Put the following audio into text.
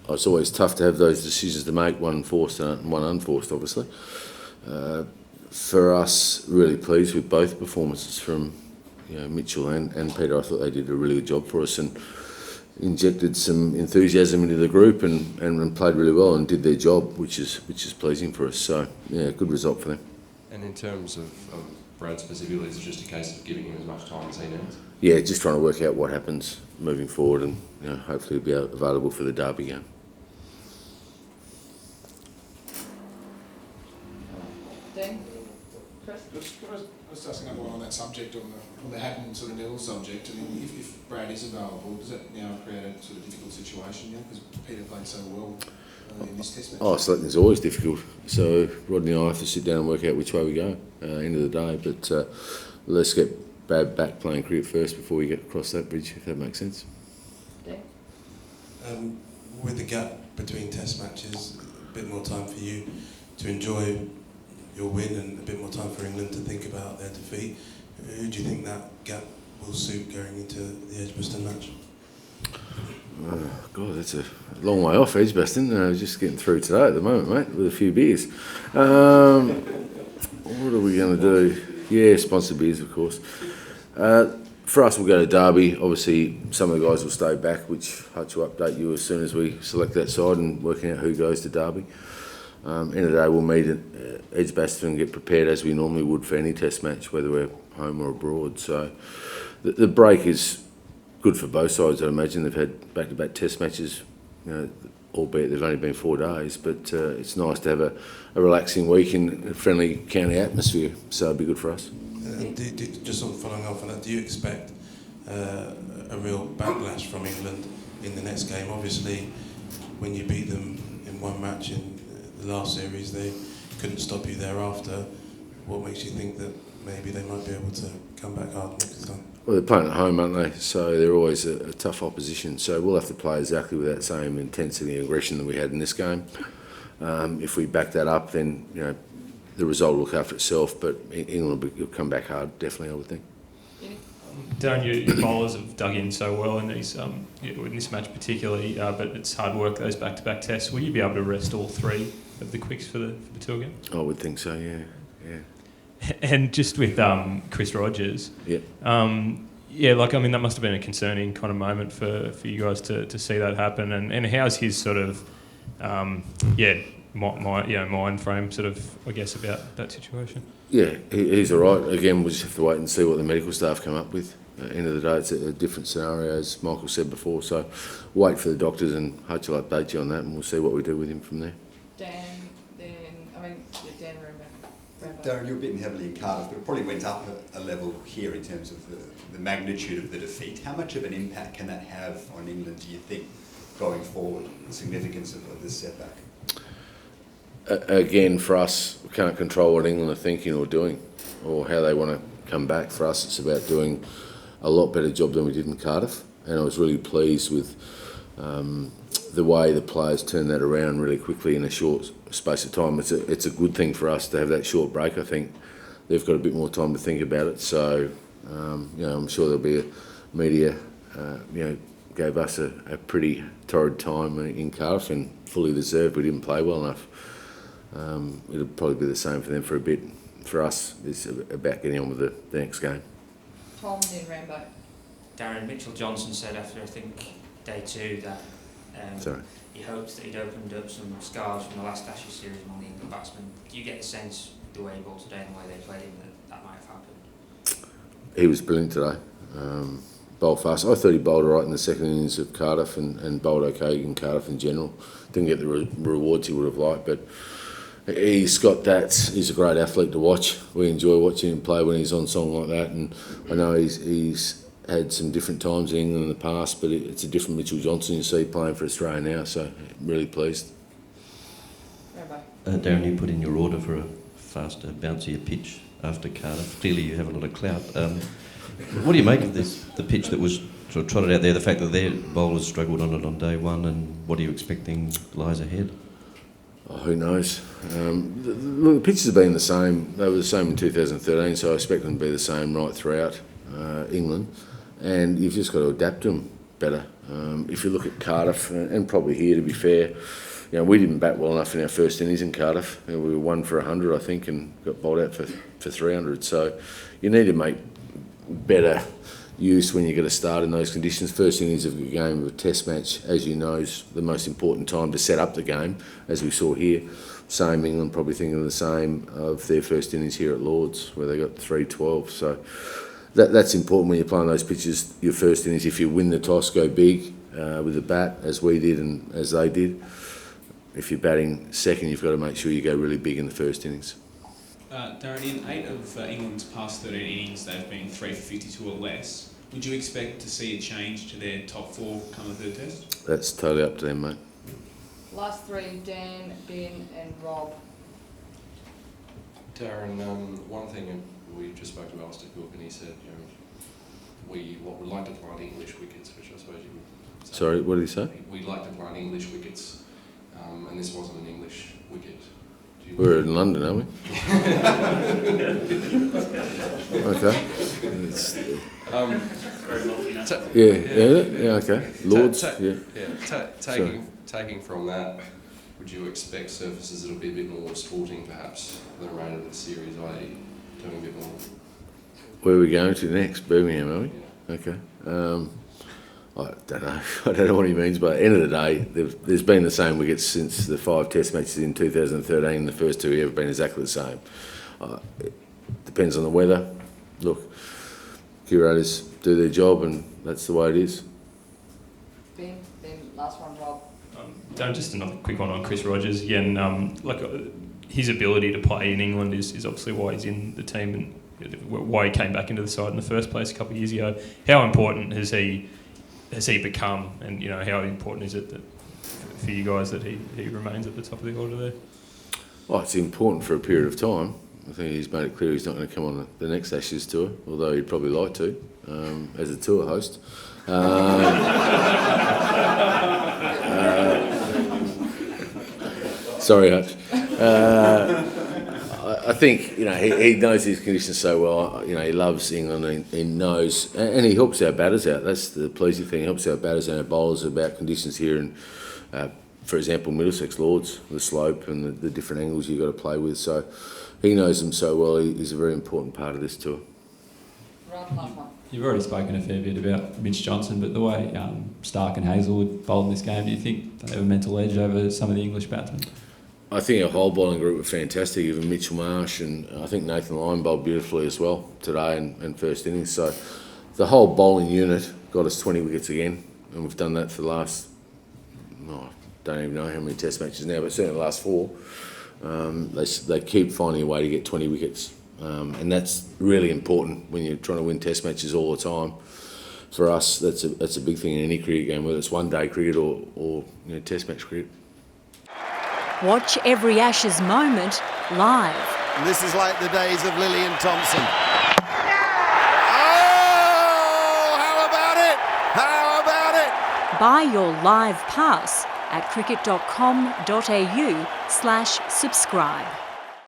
it's always tough to have those decisions to make, one forced and one unforced, obviously. For us, really pleased with both performances from Mitchell and Peter. I thought they did a really good job for us and injected some enthusiasm into the group and played really well and did their job, which is pleasing for us. So, yeah, good result for them. And in terms of Brad specifically, is it just a case of giving him as much time as he needs? Yeah, just trying to work out what happens moving forward and hopefully he'll be available for the derby game. Dean? Chris? Just asking another one on that subject, on the Haddin sort of nil subject. I mean, if Brad is available, does that now create a sort of difficult situation? Because Peter played so well in this test match. Oh, selecting's always difficult. So Rodney and I have to sit down and work out which way we go end of the day. But let's get Brad back playing cricket first before we get across that bridge, if that makes sense. Dean? With the gap between test matches, a bit more time for you to enjoy your win and a bit more time for England to think about their defeat. Who do you think that gap will suit going into the Edgbaston match? God, that's a long way off, Edgbaston. Just getting through today at the moment, mate, with a few beers. What are we going to do? Yeah, sponsored beers, of course. For us, we'll go to Derby. Obviously, some of the guys will stay back, which Hutch will update you as soon as we select that side and working out who goes to Derby. End of the day, we'll meet at Edgbaston and get prepared as we normally would for any test match, whether we're home or abroad. So the break is good for both sides, I'd imagine. They've had back-to-back test matches, albeit they've only been 4 days, but it's nice to have a relaxing week in a friendly county atmosphere, so it'll be good for us. Just sort of following off on that, do you expect a real backlash from England in the next game? Obviously, when you beat them in one match in the last series, they couldn't stop you thereafter. What makes you think that maybe they might be able to come back hard next time? Well, they're playing at home, aren't they? So they're always a tough opposition. So we'll have to play exactly with that same intensity and aggression that we had in this game. If we back that up, then the result will look after itself. But England will come back hard, definitely, I would think. Darren, your bowlers have dug in so well in these in this match particularly, but it's hard work, those back-to-back tests. Will you be able to rest all three of the quicks for the tour game? I would think so, yeah. And just with Chris Rogers, that must have been a concerning kind of moment for you guys to see that happen. And how's his sort of mind frame sort of, I guess, about that situation? Yeah, he's all right. Again, we'll just have to wait and see what the medical staff come up with. At the end of the day, it's a different scenario, as Michael said before. So wait for the doctors and Hutch will update you on that, and we'll see what we do with him from there. Dan Darren, you were bitten heavily in Cardiff, but it probably went up a level here in terms of the magnitude of the defeat. How much of an impact can that have on England, do you think, going forward, the significance of this setback? Again, for us, we can't control what England are thinking or doing or how they want to come back. For us, it's about doing a lot better job than we did in Cardiff, and I was really pleased with the way the players turned that around really quickly in a short space of time. It's a good thing for us to have that short break. I think they've got a bit more time to think about it. So, I'm sure there'll be media, gave us a pretty torrid time in Cardiff and fully deserved. We didn't play well enough. It'll probably be the same for them for a bit. For us, it's about getting on with the next game. Tom in Rambo. Darren, Mitchell Johnson said after, I think, day 2 that he hopes that he'd opened up some scars from the last Ashes series among the England batsmen. Do you get the sense, the way he bowled today and the way they played him, that might have happened? He was brilliant today. Bowled fast. I thought he bowled all right in the second innings of Cardiff and bowled okay in Cardiff in general. Didn't get the rewards he would have liked, but he's got that. He's a great athlete to watch. We enjoy watching him play when he's on song like that, and I know he's had some different times in England in the past, but it's a different Mitchell Johnson you see playing for Australia now, so really pleased. Darren, you put in your order for a faster, bouncier pitch after Cardiff. Clearly you have a lot of clout. What do you make of the pitch that was sort of trotted out there, the fact that their bowlers struggled on it on day 1, and what are you expecting lies ahead? Oh, who knows? The pitches have been the same. They were the same in 2013, so I expect them to be the same right throughout England. And you've just got to adapt to them better. If you look at Cardiff, and probably here to be fair, you know, we didn't bat well enough in our first innings in Cardiff. You know, we were 1 for 100, I think, and got bowled out for 300. So you need to make better use when you get a start in those conditions. First innings of a game of a test match, as you know, is the most important time to set up the game, as we saw here. Same, England probably thinking the same of their first innings here at Lords, where they got 312. So that's important when you're playing those pitches, your first innings. If you win the toss, go big with the bat, as we did and as they did. If you're batting second, you've got to make sure you go really big in the first innings. Darren, in 8 of England's past 13 innings, they've been 3 for 52 or less. Would you expect to see a change to their top 4 come the third test? That's totally up to them, mate. Last 3, Dan, Ben and Rob. Darren, one thing we just spoke to Alistair Cook, and he said, you know, we would like to plant English wickets, which I suppose you would say. Sorry, what did he say? We'd like to plant English wickets, and this wasn't an English wicket. We're in London, aren't we? Okay. Yeah, okay. Lords, Taking from that, would you expect surfaces that'll be a bit more sporting, perhaps, than the remainder of the series, i.e. doing a bit more? Where are we going to next? Birmingham, are we? Yeah. Okay. I don't know. I don't know what he means, but at the end of the day, there's been the same wickets since the 5 test matches in 2013. The first 2 have been exactly the same. It depends on the weather. Look, curators do their job, and that's the way it is. Ben, last one, Rob. Just another quick one on Chris Rogers. Again, his ability to play in England is obviously why he's in the team and why he came back into the side in the first place a couple of years ago. How important has he become, and you know, how important is it that for you guys that he remains at the top of the order there? Well, it's important for a period of time. I think he's made it clear he's not going to come on the next Ashes tour, although he'd probably like to, as a tour host. Sorry, Hutch. I think, you know, he knows his conditions so well. You know, he loves England, and he knows, and he helps our batters out. That's the pleasing thing. He helps our batters and our bowlers about conditions here, and for example, Middlesex Lords, the slope and the different angles you've got to play with. So he knows them so well. He's a very important part of this tour. Rob, last one. You've already spoken a fair bit about Mitch Johnson, but the way Stark and Hazelwood bowled in this game, do you think they have a mental edge over some of the English batsmen? I think our whole bowling group were fantastic, even Mitchell Marsh, and I think Nathan Lyon bowled beautifully as well today and first innings. So the whole bowling unit got us 20 wickets again, and we've done that for the last, I don't even know how many test matches now, but certainly the last 4. They keep finding a way to get 20 wickets, and that's really important when you're trying to win test matches all the time. For us, that's a big thing in any cricket game, whether it's one-day cricket or test match cricket. Watch every Ashes moment live. And this is like the days of Lillian Thompson. Oh, how about it? How about it? Buy your live pass at cricket.com.au/subscribe.